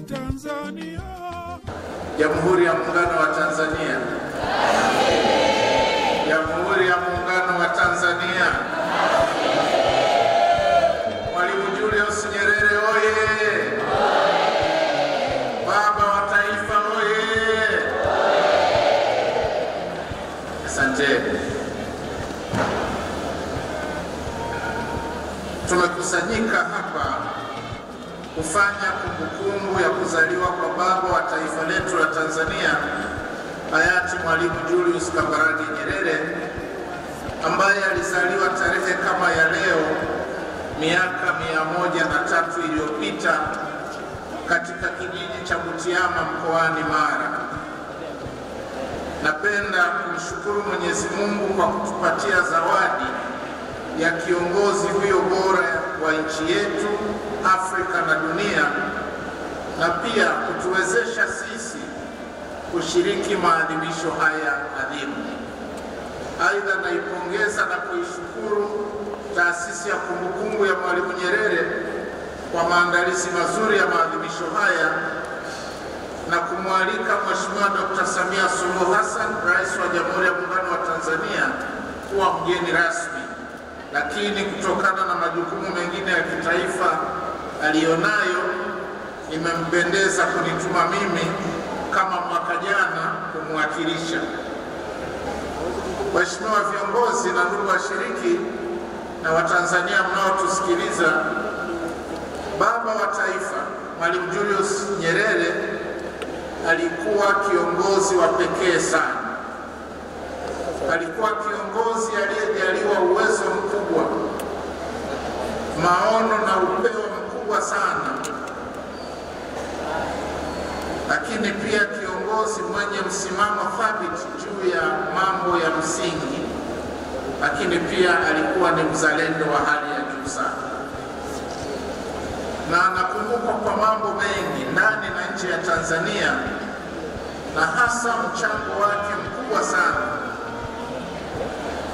Tanzania. Jamhuri ya Muungano wa Tanzania. Jamhuri ya Muungano wa Tanzania. Mwalimu Julius Nyerere oye! Baba wa Taifa oye! Asante. Tumekusanyika hapa kufanya kumbukumbu ya kuzaliwa kwa baba wa taifa letu la Tanzania, hayati Mwalimu Julius Kambarage Nyerere, ambaye alizaliwa tarehe kama ya leo miaka 103 iliyopita katika kijiji cha Butiama mkoani Mara. Napenda kumshukuru Mwenyezi Mungu kwa kutupatia zawadi ya kiongozi huyo bora wa nchi yetu, Afrika na dunia, na pia kutuwezesha sisi kushiriki maadhimisho haya adhimu. Aidha, naipongeza na kuishukuru taasisi ya kumbukumbu ya Mwalimu Nyerere kwa maandalizi mazuri ya maadhimisho haya na kumwalika Mheshimiwa Dr. Samia Suluhu Hassan, Rais wa Jamhuri ya Muungano wa Tanzania, kuwa mgeni rasmi. Lakini kutokana na majukumu mengine ya kitaifa aliyonayo, imempendeza kunituma mimi kama mwaka jana kumwakilisha. Waheshimiwa viongozi na ndugu washiriki na Watanzania mnaotusikiliza, baba wa taifa Mwalimu Julius Nyerere alikuwa kiongozi wa pekee sana. Alikuwa kiongozi aliyejaliwa uwezo mkubwa, maono na upeo mkubwa sana, lakini pia kiongozi mwenye msimamo thabiti juu ya mambo ya msingi, lakini pia alikuwa ni mzalendo wa hali ya juu sana, na anakumbukwa kwa mambo mengi ndani na nje ya Tanzania, na hasa mchango wake mkubwa sana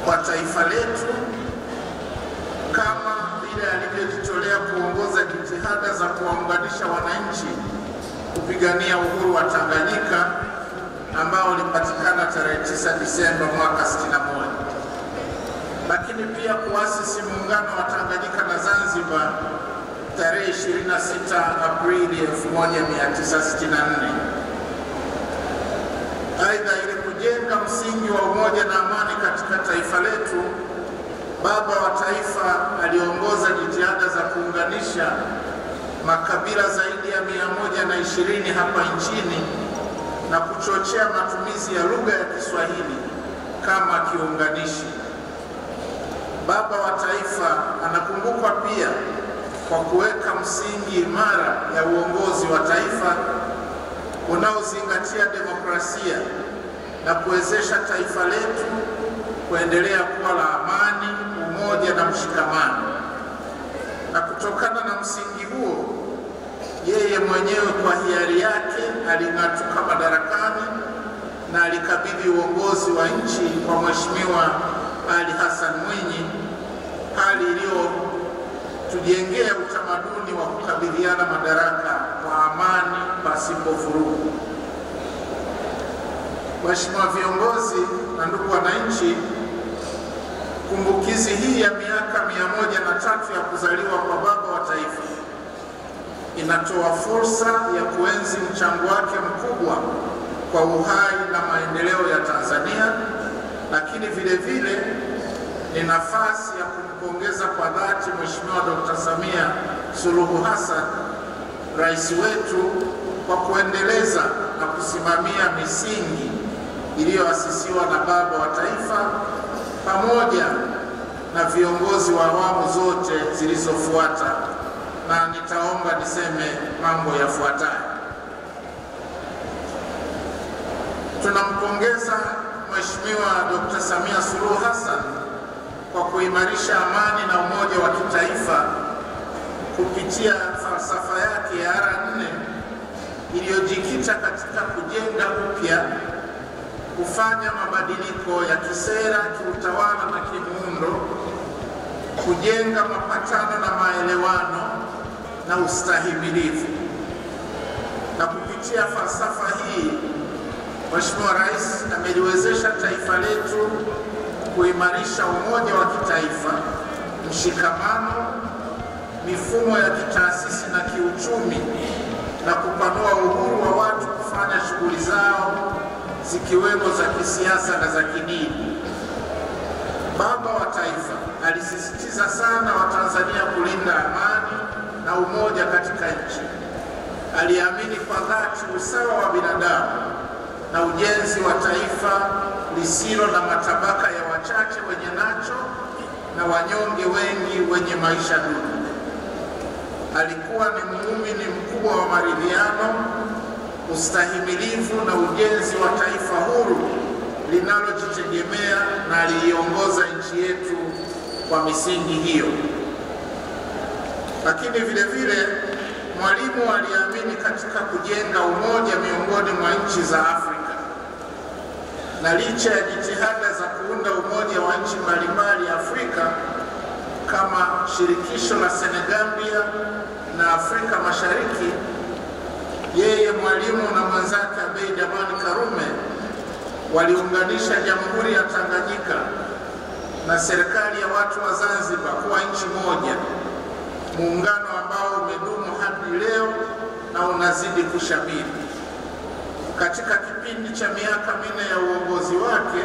kwa taifa letu, kama vile alivyojitolea kuongoza jitihada za kuwaunganisha wananchi kupigania uhuru wa Tanganyika ambao ulipatikana tarehe 9 Disemba mwaka 61, lakini pia kuasisi muungano wa Tanganyika na Zanzibar tarehe 26 Aprili 1964. Aidha, ili kujenga msingi wa umoja na amani katika taifa letu, baba wa taifa aliongoza jitihada za kuunganisha makabila zaidi ya 120 hapa nchini na kuchochea matumizi ya lugha ya Kiswahili kama kiunganishi. Baba wa taifa anakumbukwa pia kwa kuweka msingi imara ya uongozi wa taifa unaozingatia demokrasia na kuwezesha taifa letu kuendelea kuwa la amani, umoja na mshikamano. Na kutokana na msingi huo, yeye mwenyewe kwa hiari yake aling'atuka madarakani na alikabidhi uongozi wa nchi kwa Mheshimiwa Ali Hassan Mwinyi, hali iliyotujengea utamaduni wa kukabidhiana madaraka kwa amani pasipo vurugu. Waheshimiwa viongozi na ndugu wananchi, kumbukizi hii ya miaka 103 ya kuzaliwa kwa baba wa taifa inatoa fursa ya kuenzi mchango wake mkubwa kwa uhai na maendeleo ya Tanzania, lakini vile vile ni nafasi ya kumpongeza kwa dhati Mheshimiwa Dr. Samia Suluhu Hassan, rais wetu, kwa kuendeleza na kusimamia misingi iliyoasisiwa na baba wa taifa pamoja na viongozi wa awamu zote zilizofuata, na nitaomba niseme mambo yafuatayo. Tunampongeza Mheshimiwa Dr. Samia Suluhu Hassan kwa kuimarisha amani na umoja wa kitaifa kupitia falsafa yake ya R4 iliyojikita katika kujenga upya, kufanya mabadiliko ya kisera, kiutawala na kimuundo, kujenga mapatano na maelewano na ustahimilivu. kupitia falsafa hii, Mheshimiwa Rais ameliwezesha taifa letu kuimarisha umoja wa kitaifa, mshikamano, mifumo ya kitaasisi na kiuchumi, na kupanua uhuru wa watu kufanya shughuli zao zikiwemo za kisiasa na za kidini. Baba wa taifa alisisitiza sana Watanzania kulinda amani na umoja katika nchi. Aliamini kwa dhati usawa wa binadamu na ujenzi wa taifa lisilo na matabaka ya wachache wenye nacho na wanyonge wengi wenye maisha duni. Alikuwa ni muumini mkubwa wa maridhiano, ustahimilivu na ujenzi wa taifa huru linalojitegemea, na aliiongoza nchi yetu kwa misingi hiyo. Lakini vile vile Mwalimu aliamini katika kujenga umoja miongoni mwa nchi za Afrika, na licha ya jitihada za kuunda umoja wa nchi mbalimbali Afrika kama shirikisho la Senegambia na Afrika Mashariki, yeye Mwalimu na mwenzake Abeid Amani Karume waliunganisha Jamhuri ya Tanganyika na serikali ya watu wa Zanzibar kuwa nchi moja, muungano ambao umedumu hadi leo na unazidi kushamiri. Katika kipindi cha miaka 4 ya uongozi wake,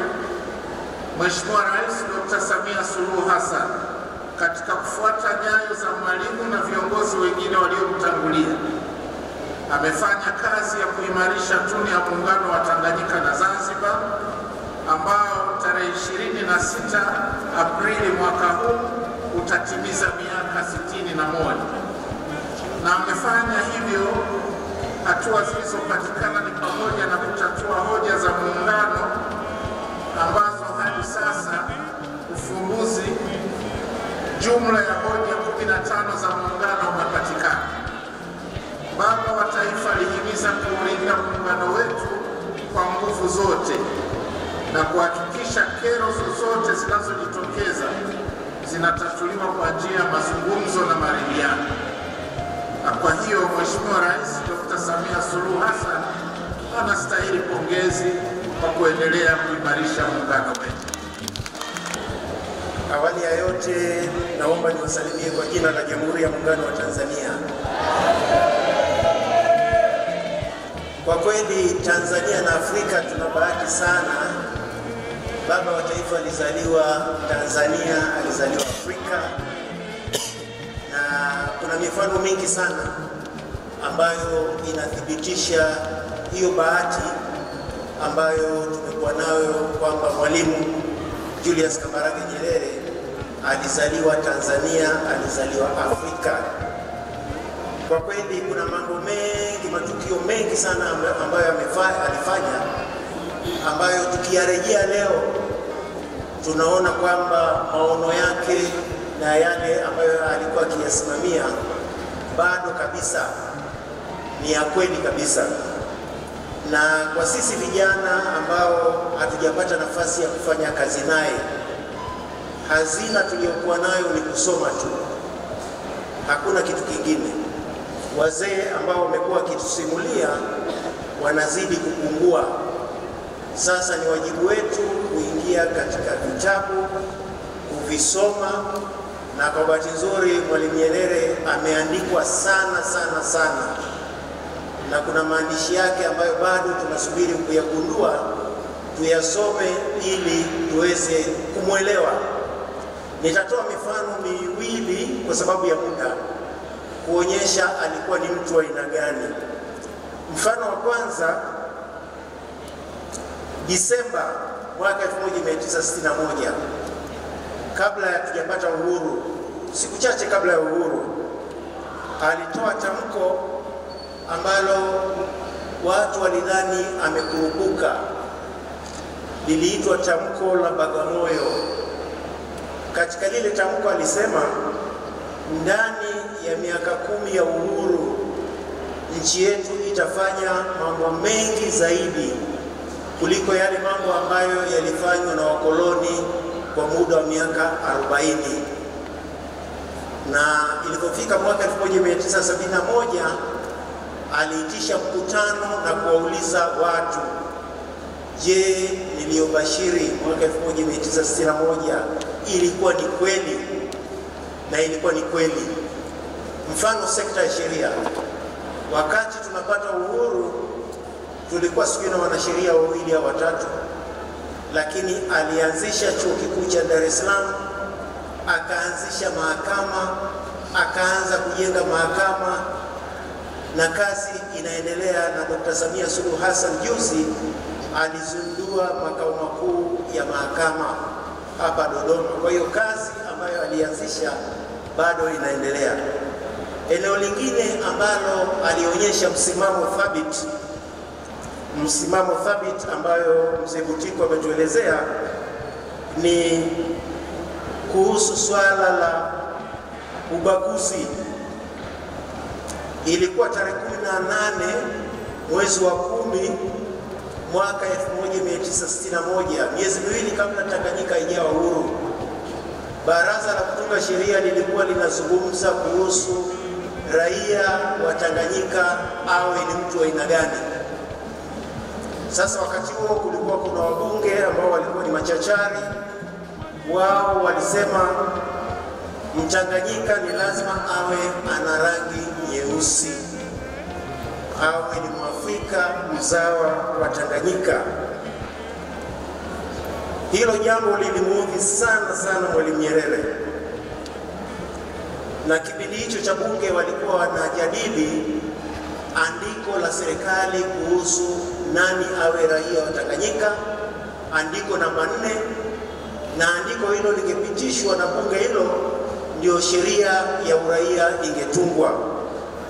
Mheshimiwa Rais Dr. Samia Suluhu Hassan, katika kufuata nyayo za Mwalimu na viongozi wengine waliomtangulia, amefanya kazi ya kuimarisha tunu ya muungano wa Tanganyika na Zanzibar, ambao tarehe 26 Aprili mwaka huu utatimiza miaka 61. Na amefanya hivyo, hatua zilizopatikana ni pamoja na kutatua hoja za muungano ambazo hadi sasa ufumbuzi jumla ya hoja 15 za muungano umepatikana. Baba wa taifa alihimiza kuulinda muungano wetu kwa nguvu zote na kuhakikisha kero zozote zinazojitokeza zinatatuliwa kwa njia ya mazungumzo na maridhiano. Na kwa hiyo Mheshimiwa Rais Dr. Samia Suluhu Hassan anastahili pongezi kwa kuendelea kuimarisha muungano wetu. Awali ya yote, naomba niwasalimie kwa jina la Jamhuri ya Muungano wa Tanzania. Kwa kweli Tanzania na Afrika tuna bahati sana. Baba wa taifa alizaliwa Tanzania, alizaliwa Afrika, na kuna mifano mingi sana ambayo inathibitisha hiyo bahati ambayo tumekuwa nayo, kwamba Mwalimu Julius Kambarage Nyerere alizaliwa Tanzania, alizaliwa Afrika. Kwa kweli kuna mambo mengi, matukio mengi sana ambayo alifanya, ambayo tukiyarejea leo tunaona kwamba maono yake na yale ambayo alikuwa akiyasimamia bado kabisa ni ya kweli kabisa. Na kwa sisi vijana ambao hatujapata nafasi ya kufanya kazi naye, hazina tuliyokuwa nayo ni kusoma tu, hakuna kitu kingine. Wazee ambao wamekuwa wakitusimulia wanazidi kupungua. Sasa ni wajibu wetu kuingia katika vitabu, kuvisoma, na kwa bahati nzuri Mwalimu Nyerere ameandikwa sana sana sana, na kuna maandishi yake ambayo bado tunasubiri kuyagundua, tuyasome ili tuweze kumwelewa. Nitatoa mifano miwili kwa sababu ya muda, kuonyesha alikuwa ni mtu wa aina gani. Mfano wa kwanza, Disemba mwaka 1961, kabla ya tujapata uhuru, siku chache kabla ya uhuru, alitoa tamko ambalo watu walidhani amekurupuka. Liliitwa tamko la Bagamoyo. Katika lile tamko alisema, ndani ya miaka 10 ya uhuru nchi yetu itafanya mambo mengi zaidi kuliko yale mambo ambayo yalifanywa na wakoloni kwa muda wa miaka 40. Na ilipofika mwaka 1971 aliitisha mkutano na kuwauliza watu, je, niliyobashiri mwaka 1961 ilikuwa ni kweli? Na ilikuwa ni kweli. Mfano, sekta ya sheria. Wakati tunapata uhuru tulikuwa sijui na wanasheria wawili au watatu, lakini alianzisha chuo kikuu cha Dar es Salaam, akaanzisha mahakama, akaanza kujenga mahakama, na kazi inaendelea. Na Dr. Samia Suluhu Hassan juzi alizindua makao makuu ya mahakama hapa Dodoma. Kwa hiyo kazi ambayo alianzisha bado inaendelea. Eneo lingine ambalo alionyesha msimamo thabiti ambayo Mzee Butiko ametuelezea ni kuhusu swala la ubaguzi. Ilikuwa tarehe 18 mwezi wa 10 mwaka 1961, miezi miwili kabla Tanganyika haijawa huru. Baraza la kutunga sheria lilikuwa linazungumza kuhusu raia wa Tanganyika awe ni mtu wa aina gani. Sasa wakati huo kulikuwa kuna wabunge ambao walikuwa ni machachari. Wao walisema Mtanganyika ni lazima awe ana rangi nyeusi, awe ni Mwafrika mzawa wa Tanganyika. Hilo jambo lilimuudhi sana Mwalimu Nyerere, na kipindi hicho cha bunge walikuwa wanajadili andiko la serikali kuhusu nani awe raia wa Tanganyika, andiko namba 4, na andiko hilo likipitishwa na bunge hilo ndio sheria ya uraia ingetungwa.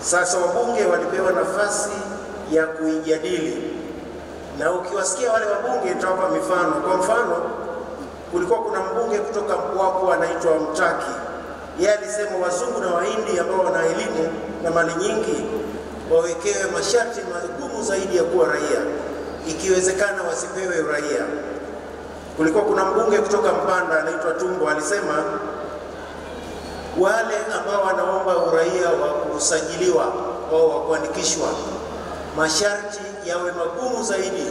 Sasa wabunge walipewa nafasi ya kuijadili, na ukiwasikia wale wabunge nitawapa mifano. Kwa mfano, kulikuwa kuna mbunge kutoka Mpwapwa anaitwa Mtaki. Yeye alisema wazungu na Wahindi ambao wana elimu na mali nyingi wawekewe masharti magumu zaidi ya kuwa raia, ikiwezekana wasipewe uraia. Kulikuwa kuna mbunge kutoka Mpanda anaitwa Tumbo, alisema wale ambao wanaomba uraia wa kusajiliwa au wa kuandikishwa, masharti yawe magumu zaidi,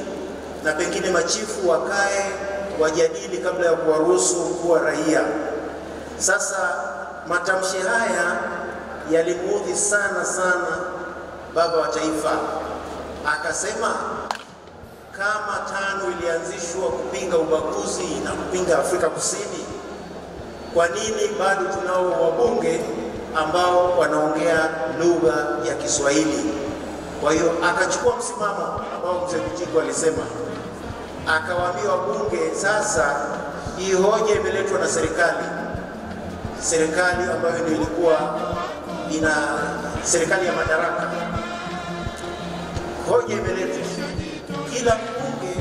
na pengine machifu wakae wajadili kabla ya kuwaruhusu kuwa raia. Sasa matamshi haya yalimuudhi sana baba wa taifa. Akasema kama TANU ilianzishwa kupinga ubaguzi na kupinga Afrika Kusini, kwa nini bado tunao wabunge ambao wanaongea lugha ya Kiswahili? Kwa hiyo akachukua msimamo ambao Mzee Butiko alisema, akawaambia wabunge, sasa hii hoja imeletwa na serikali ambayo ndio ilikuwa ina serikali ya madaraka. Hoja imeletwa, kila mbunge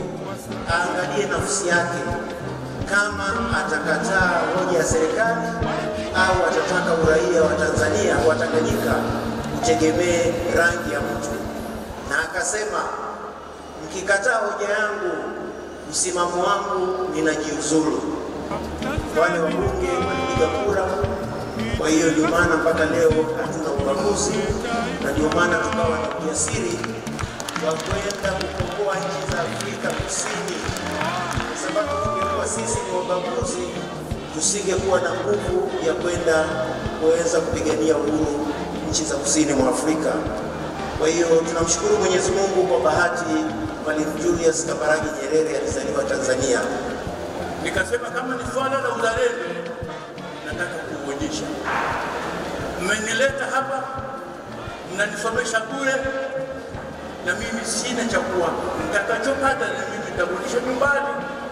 aangalie nafsi yake, kama atakataa hoja ya serikali au atataka uraia wa Tanzania wa Tanganyika utegemee rangi ya mtu. Na akasema mkikataa hoja yangu, msimamo wangu ninajiuzulu. Wale wabunge walipiga kura. Kwa hiyo ndio maana mpaka leo hatuna ubaguzi, na ndio maana tukawa na ujasiri wa kwenda kukomboa nchi za Afrika Kusini, kwa sababu tungekuwa sisi ni wabaguzi tusingekuwa na nguvu ya kwenda kuweza kupigania uhuru nchi za kusini mwa Afrika. Kwa hiyo tunamshukuru Mwenyezi Mungu kwa bahati Mwalimu Julius Kambarage Nyerere alizaliwa Tanzania. Nikasema kama ni swala la uzalendo, nataka kuonyesha. Mmenileta hapa, mnanisomesha bure, na mimi sina cha kuwapa. Nitakachopata na mimi nitarudisha nyumbani,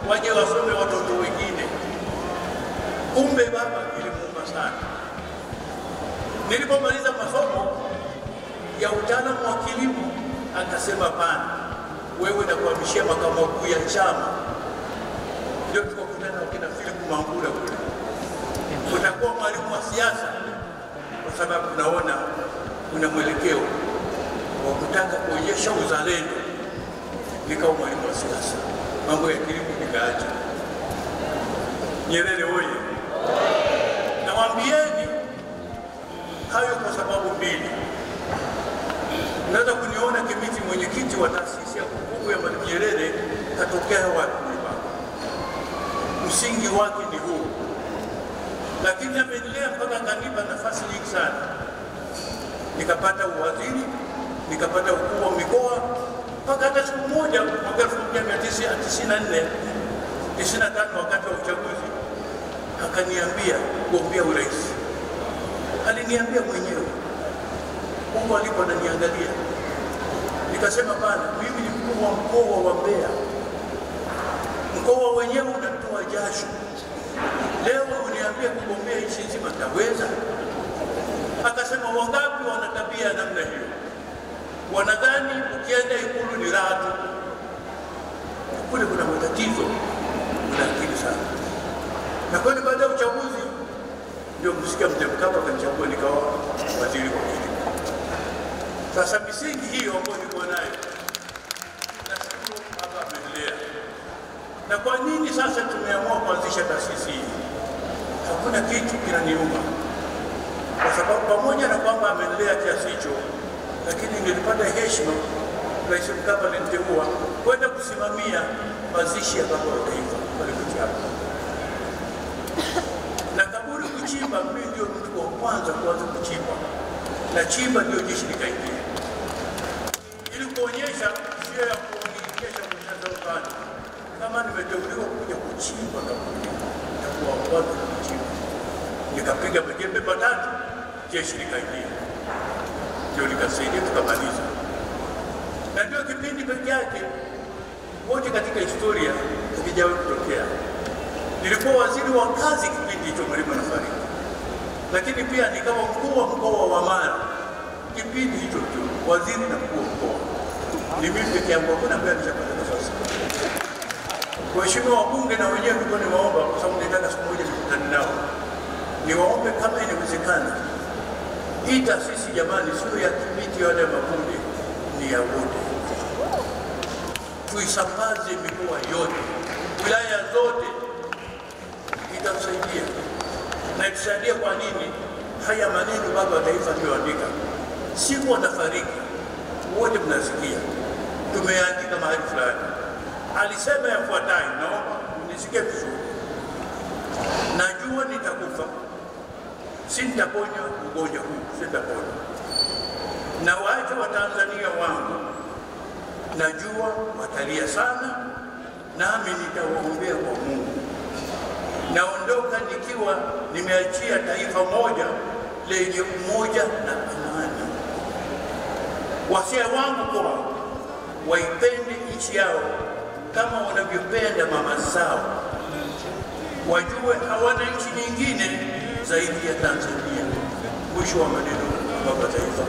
waje wasome watoto wengine. Kumbe baba nilimuomba sana. Nilipomaliza masomo ya utaalamu wa kilimo, akasema pana, wewe nakuhamishia makao makuu ya chama. Ndio tukakutana na kina Philip Mangula kule. Utakuwa mwalimu wa siasa, kwa sababu naona kuna mwelekeo wa kutaka kuonyesha uzalendo. Nikawa mwalimu wa siasa, mambo ya kilimo nikaacha. Nyerere oye! Nawaambieni hayo kwa sababu mbili. Unaweza kuniona Kimiti mwenyekiti wa taasisi ya kumbukumbu ya Mwalimu Nyerere katokea wapi? Msingi wake ni huu, lakini ameendelea mpaka akanipa nafasi nyingi sana. Nikapata uwaziri, nikapata ukuu wa mikoa, mpaka hata siku moja mwaka 1994-95 wakati wa uchaguzi akaniambia kuombea urais. Aliniambia mwenyewe huko alipo ananiangalia. Nikasema bana, mimi ni mkuu wa mkoa wa Mbeya, mkoa wenyewe unatoa jasho, leo uniambia kugombea nchi nzima, taweza? Akasema wangapi wana tabia namna hiyo, wanadhani ukienda Ikulu ni raha tu, kule kuna matatizo, kuna akili sana. Na kweli baada ya uchaguzi ndio msikia Mzee Mkapa akanichagua nikawa waziri wa kilimo. Sasa misingi hiyo ambayo nilikuwa nayo nashukuru hapa ameendelea. Na kwa nini sasa tumeamua kuanzisha taasisi hii? Hakuna kitu kinaniuma, kwa sababu pamoja na kwamba ameendelea kiasi hicho, lakini nilipata heshima, Rais Mkapa aliniteua kwenda kusimamia mazishi ya baba wa taifa pale Butiama. Na kaburi kuchimba, mimi ndio mtu wa kwanza kuanza kuchimba, na chimba ndio jeshi likaingia, ili kuonyesha sio ya kuonyesha mshazalukani. Kama nimeteuliwa kuja kuchimba kaburi na kuwa kwanza kuchimba, nikapiga majembe matatu, jeshi likaingia, ndio likasaidia tukamaliza. Na ndio kipindi pekee yake wote katika historia hakijawahi kutokea. Nilikuwa waziri wa kazi kipindi hicho Mwalimu anafariki, lakini pia nikawa mkuu wa mkoa wa Mara kipindi hicho tu, waziri na mkuu wa mkoa. Ni mimi pekee yangu hakuna ambaye alishapata nafasi. Waheshimiwa wabunge na wenyewe tulikuwa niwaomba, kwa sababu nitaka siku moja nikutane nao, niwaombe kama inawezekana, hii taasisi jamani, sio ya Kimiti wala ya Mabunge, ni ya wote. Tuisambaze mikoa yote, wilaya zote, itatusaidia. Na itusaidia kwa nini? Haya maneno baba wa taifa aliyoandika, siku watafariki wote mnasikia, tumeandika mahali fulani. Alisema yafuatayo, naomba mnisikie vizuri: najua nitakufa, sitaponya ugonjwa huu, sitaponya. Na waache wa Tanzania wangu, najua watalia sana, nami nitawaombea kwa Mungu. Naondoka nikiwa nimeachia taifa moja lenye umoja na amani. Wasia wangu kwa waipende nchi yao kama wanavyopenda mama zao, wajue hawana nchi nyingine zaidi ya Tanzania. Mwisho wa maneno baba taifa.